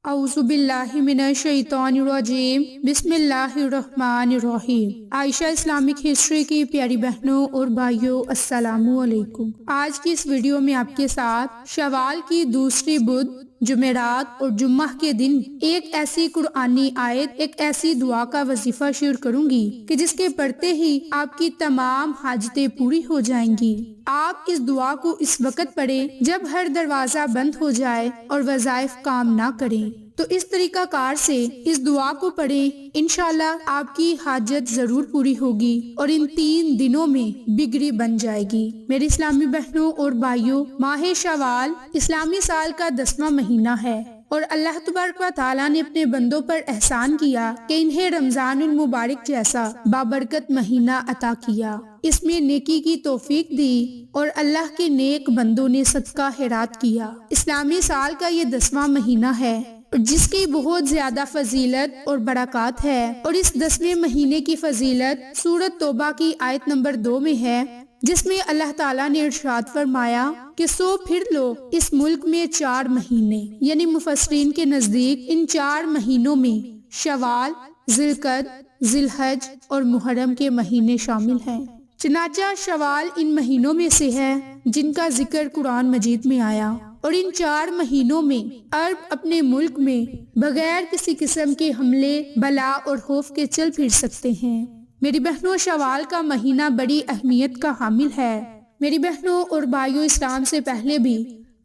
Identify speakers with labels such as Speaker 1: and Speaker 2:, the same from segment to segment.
Speaker 1: اعوذ باللہ من الشیطان الرجیم، بسم اللہ الرحمن الرحیم۔ عائشہ اسلامک ہسٹری کی پیاری بہنوں اور بھائیوں، السلام علیکم۔ آج کی اس ویڈیو میں آپ کے ساتھ شوال کی دوسری بدھ، جمعرات اور جمعہ کے دن ایک ایسی قرآنی آیت، ایک ایسی دعا کا وظیفہ شیئر کروں گی کہ جس کے پڑھتے ہی آپ کی تمام حاجتیں پوری ہو جائیں گی۔ آپ اس دعا کو اس وقت پڑھیں جب ہر دروازہ بند ہو جائے اور وظائف کام نہ کریں، تو اس طریقہ کار سے اس دعا کو پڑھیں، انشاءاللہ آپ کی حاجت ضرور پوری ہوگی اور ان 3 دنوں میں بگڑی بن جائے گی۔ میری اسلامی بہنوں اور بھائیوں، ماہ شوال اسلامی سال کا 10واں مہینہ ہے اور اللہ تبارک و تعالیٰ نے اپنے بندوں پر احسان کیا کہ انہیں رمضان المبارک جیسا بابرکت مہینہ عطا کیا، اس میں نیکی کی توفیق دی اور اللہ کے نیک بندوں نے صدقہ خیرات کیا۔ اسلامی سال کا یہ 10واں مہینہ ہے اور جس کی بہت زیادہ فضیلت اور برکات ہے، اور اس 10ویں مہینے کی فضیلت سورۃ توبہ کی آیت نمبر 2 میں ہے، جس میں اللہ تعالیٰ نے ارشاد فرمایا کہ سو پھر لو اس ملک میں 4 مہینے، یعنی مفسرین کے نزدیک ان 4 مہینوں میں شوال، ذی القعدہ، ذی الحج اور محرم کے مہینے شامل ہیں۔ چنانچہ شوال ان مہینوں میں سے ہے جن کا ذکر قرآن مجید میں آیا، اور ان 4 مہینوں میں عرب اپنے ملک میں بغیر کسی قسم کے حملے، بلا اور خوف کے چل پھر سکتے ہیں۔ میری بہنوں، شوال کا مہینہ بڑی اہمیت کا حامل ہے۔ میری بہنوں اور بھائیوں، اسلام سے پہلے بھی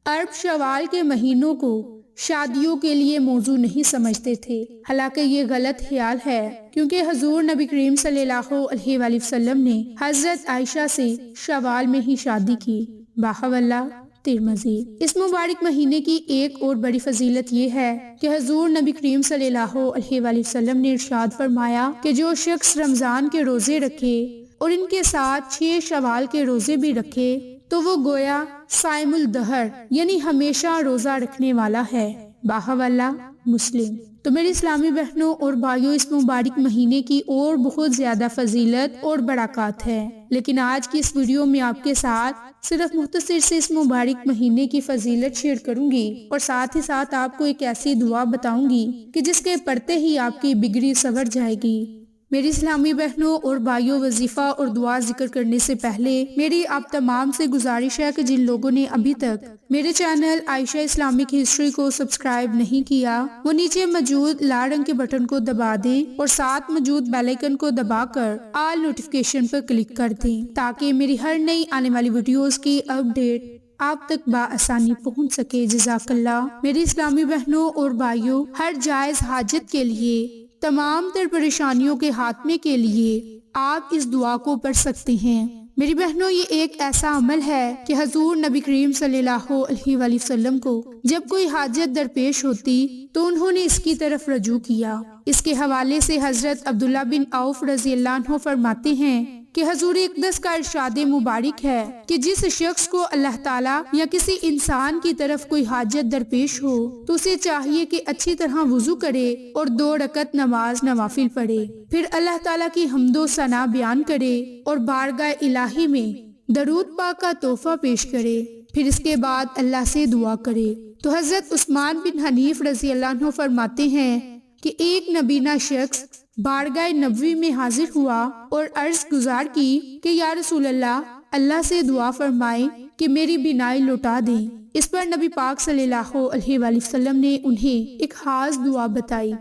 Speaker 1: عرب شوال کے مہینوں کو شادیوں کے لیے موضوع نہیں سمجھتے تھے، حالانکہ یہ غلط خیال ہے، کیونکہ حضور نبی کریم صلی اللہ علیہ وآلہ وسلم نے حضرت عائشہ سے شوال میں ہی شادی کی۔ باحولہ ترمذی۔ اس مبارک مہینے کی ایک اور بڑی فضیلت یہ ہے کہ حضور نبی کریم صلی اللہ علیہ وآلہ وسلم نے ارشاد فرمایا کہ جو شخص رمضان کے روزے رکھے اور ان کے ساتھ 6 شوال کے روزے بھی رکھے تو وہ گویا صائم الدہر، یعنی ہمیشہ روزہ رکھنے والا ہے۔ باحولہ مسلم۔ تو میری اسلامی بہنوں اور بھائیوں، اس مبارک مہینے کی اور بہت زیادہ فضیلت اور برکات ہے، لیکن آج کی اس ویڈیو میں آپ کے ساتھ صرف مختصر سے اس مبارک مہینے کی فضیلت شیئر کروں گی اور ساتھ ہی ساتھ آپ کو ایک ایسی دعا بتاؤں گی کہ جس کے پڑھتے ہی آپ کی بگڑی سنور جائے گی۔ میری اسلامی بہنوں اور بھائیوں، وظیفہ اور دعا ذکر کرنے سے پہلے میری آپ تمام سے گزارش ہے کہ جن لوگوں نے ابھی تک میرے چینل عائشہ اسلامک ہسٹری کو سبسکرائب نہیں کیا، وہ نیچے موجود لال رنگ کے بٹن کو دبا دیں اور ساتھ موجود بیل آئیکن کو دبا کر آل نوٹیفیکیشن پر کلک کر دیں تاکہ میری ہر نئی آنے والی ویڈیوز کی اپڈیٹ آپ تک بآسانی پہنچ سکے۔ جزاک اللہ۔ میری اسلامی بہنوں اور بھائیوں، ہر جائز حاجت کے لیے، تمام تر پریشانیوں کے خاتمے کے لیے آپ اس دعا کو پڑھ سکتے ہیں۔ میری بہنوں، یہ ایک ایسا عمل ہے کہ حضور نبی کریم صلی اللہ علیہ وآلہ وسلم کو جب کوئی حاجت درپیش ہوتی تو انہوں نے اس کی طرف رجوع کیا۔ اس کے حوالے سے حضرت عبداللہ بن عوف رضی اللہ عنہ فرماتے ہیں کہ حضور اقدس کا ارشاد مبارک ہے کہ جس شخص کو اللہ تعالیٰ یا کسی انسان کی طرف کوئی حاجت درپیش ہو تو اسے چاہیے کہ اچھی طرح وضو کرے اور 2 رکعت نماز نوافل پڑھے، پھر اللہ تعالیٰ کی حمد و ثنا بیان کرے اور بارگاہ الہی میں درود پاک کا تحفہ پیش کرے، پھر اس کے بعد اللہ سے دعا کرے۔ تو حضرت عثمان بن حنیف رضی اللہ عنہ فرماتے ہیں کہ ایک نبینہ شخص بارگاہ نبوی میں حاضر ہوا اور عرض گزار کی کہ یا رسول اللہ سے دعا فرمائیں کہ میری بینائی لوٹا دیں۔ اس پر نبی پاک صلی اللہ علیہ وآلہ وسلم نے انہیں ایک خاص دعا بتائی،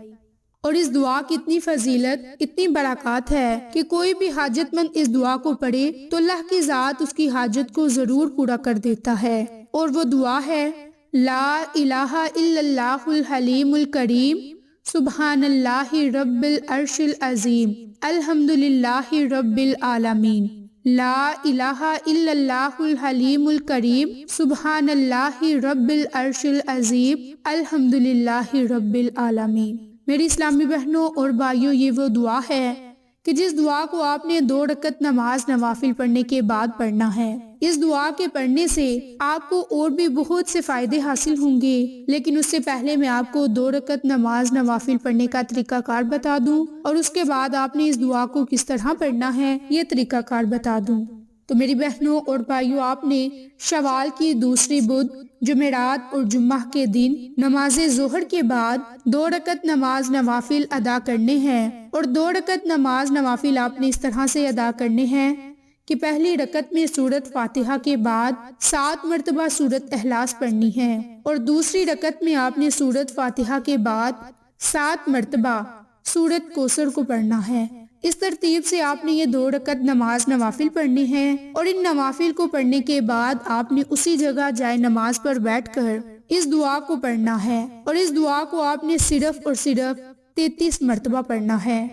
Speaker 1: اور اس دعا کی اتنی فضیلت، اتنی برکات ہے کہ کوئی بھی حاجت مند اس دعا کو پڑھے تو اللہ کی ذات اس کی حاجت کو ضرور پورا کر دیتا ہے، اور وہ دعا ہے لا الہ الا اللہ الحلیم الکریم، سبحان اللہ رب العرش العظیم، الحمدللہ رب العالمین۔ لا الہ الا اللہ الحلیم الکریم، سبحان اللہ رب العرش العظیم، الحمدللہ رب العالمین۔ میری اسلامی بہنوں اور بھائیوں، یہ وہ دعا ہے کہ جس دعا کو آپ نے 2 رکعت نماز نوافل پڑھنے کے بعد پڑھنا ہے۔ اس دعا کے پڑھنے سے آپ کو اور بھی بہت سے فائدے حاصل ہوں گے، لیکن اس سے پہلے میں آپ کو 2 رکعت نماز نوافل پڑھنے کا طریقہ کار بتا دوں، اور اس کے بعد آپ نے اس دعا کو کس طرح پڑھنا ہے یہ طریقہ کار بتا دوں۔ تو میری بہنوں اور بھائیوں، آپ نے شوال کی دوسری بدھ جمعرات اور جمعہ کے دن نماز ظہر کے بعد 2 رکعت نماز نوافل ادا کرنے ہیں، اور 2 رکعت نماز نوافل آپ نے اس طرح سے ادا کرنے ہیں کہ پہلی رکعت میں سورۃ فاتحہ کے بعد 7 مرتبہ سورۃ اخلاص پڑھنی ہے، اور دوسری رکعت میں آپ نے سورۃ فاتحہ کے بعد 7 مرتبہ سورۃ کوثر کو پڑھنا ہے۔ اس ترتیب سے آپ نے یہ 2 رکعت نماز نوافل پڑھنے ہیں، اور ان نوافل کو پڑھنے کے بعد آپ نے اسی جگہ جائے نماز پر بیٹھ کر اس دعا کو پڑھنا ہے، اور اس دعا کو آپ نے صرف اور صرف 33 مرتبہ پڑھنا ہے۔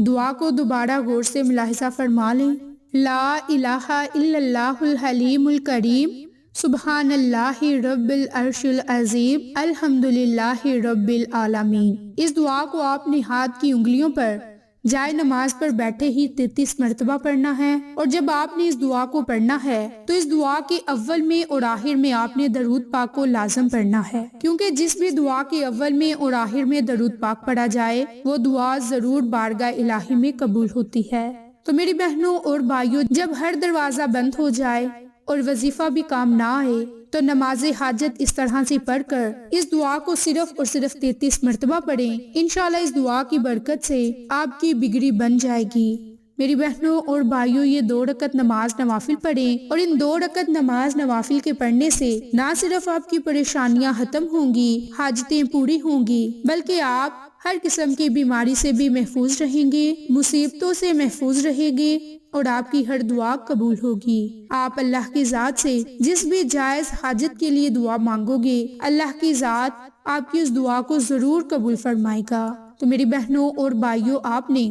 Speaker 1: دعا کو دوبارہ غور سے ملاحظہ فرما لیں۔ لا الہ الا اللہ الحلیم الکریم، سبحان اللہ رب العرش العظیم، الحمدللہ رب العالمین۔ اس دعا کو آپ نے ہاتھ کی انگلیوں پر جائے نماز پر بیٹھے ہی 33 مرتبہ پڑھنا ہے، اور جب آپ نے اس دعا کو پڑھنا ہے تو اس دعا کے اول میں اور آخر میں آپ نے درود پاک کو لازم پڑھنا ہے، کیونکہ جس بھی دعا کے اول میں اور آخر میں درود پاک پڑھا جائے وہ دعا ضرور بارگاہ الہی میں قبول ہوتی ہے۔ تو میری بہنوں اور بھائیوں، جب ہر دروازہ بند ہو جائے اور وظیفہ بھی کام نہ آئے تو نماز حاجت اس طرح سے پڑھ کر اس دعا کو صرف اور صرف 33 مرتبہ پڑھیں۔ انشاءاللہ اس دعا کی برکت سے آپ کی بگڑی بن جائے گی۔ میری بہنوں اور بھائیوں، یہ 2 رکعت نماز نوافل پڑھیں، اور ان 2 رکعت نماز نوافل کے پڑھنے سے نہ صرف آپ کی پریشانیاں ختم ہوں گی، حاجتیں پوری ہوں گی، بلکہ آپ ہر قسم کی بیماری سے بھی محفوظ رہیں گے، مصیبتوں سے محفوظ رہیں گے، اور آپ کی ہر دعا قبول ہوگی۔ آپ اللہ کی ذات سے جس بھی جائز حاجت کے لیے دعا مانگو گے، اللہ کی ذات آپ کی اس دعا کو ضرور قبول فرمائے گا۔ تو میری بہنوں اور بھائیوں، آپ نے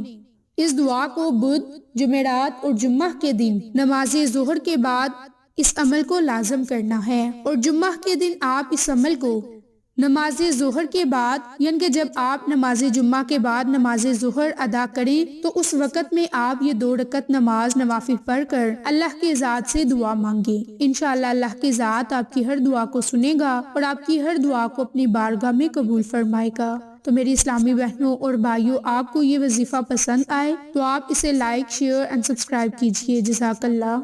Speaker 1: اس دعا کو بدھ، جمعرات اور جمعہ کے دن نماز ظہر کے بعد اس عمل کو لازم کرنا ہے، اور جمعہ کے دن آپ اس عمل کو نماز ظہر کے بعد، یعنی کہ جب آپ نماز جمعہ کے بعد نماز ظہر ادا کریں تو اس وقت میں آپ یہ 2 رکعت نماز نوافل پڑھ کر اللہ کی ذات سے دعا مانگیں۔ انشاءاللہ اللہ کی ذات آپ کی ہر دعا کو سنے گا اور آپ کی ہر دعا کو اپنی بارگاہ میں قبول فرمائے گا۔ تو میری اسلامی بہنوں اور بھائیوں، آپ کو یہ وظیفہ پسند آئے تو آپ اسے لائک، شیئر اینڈ سبسکرائب کیجیے۔ جزاک اللہ۔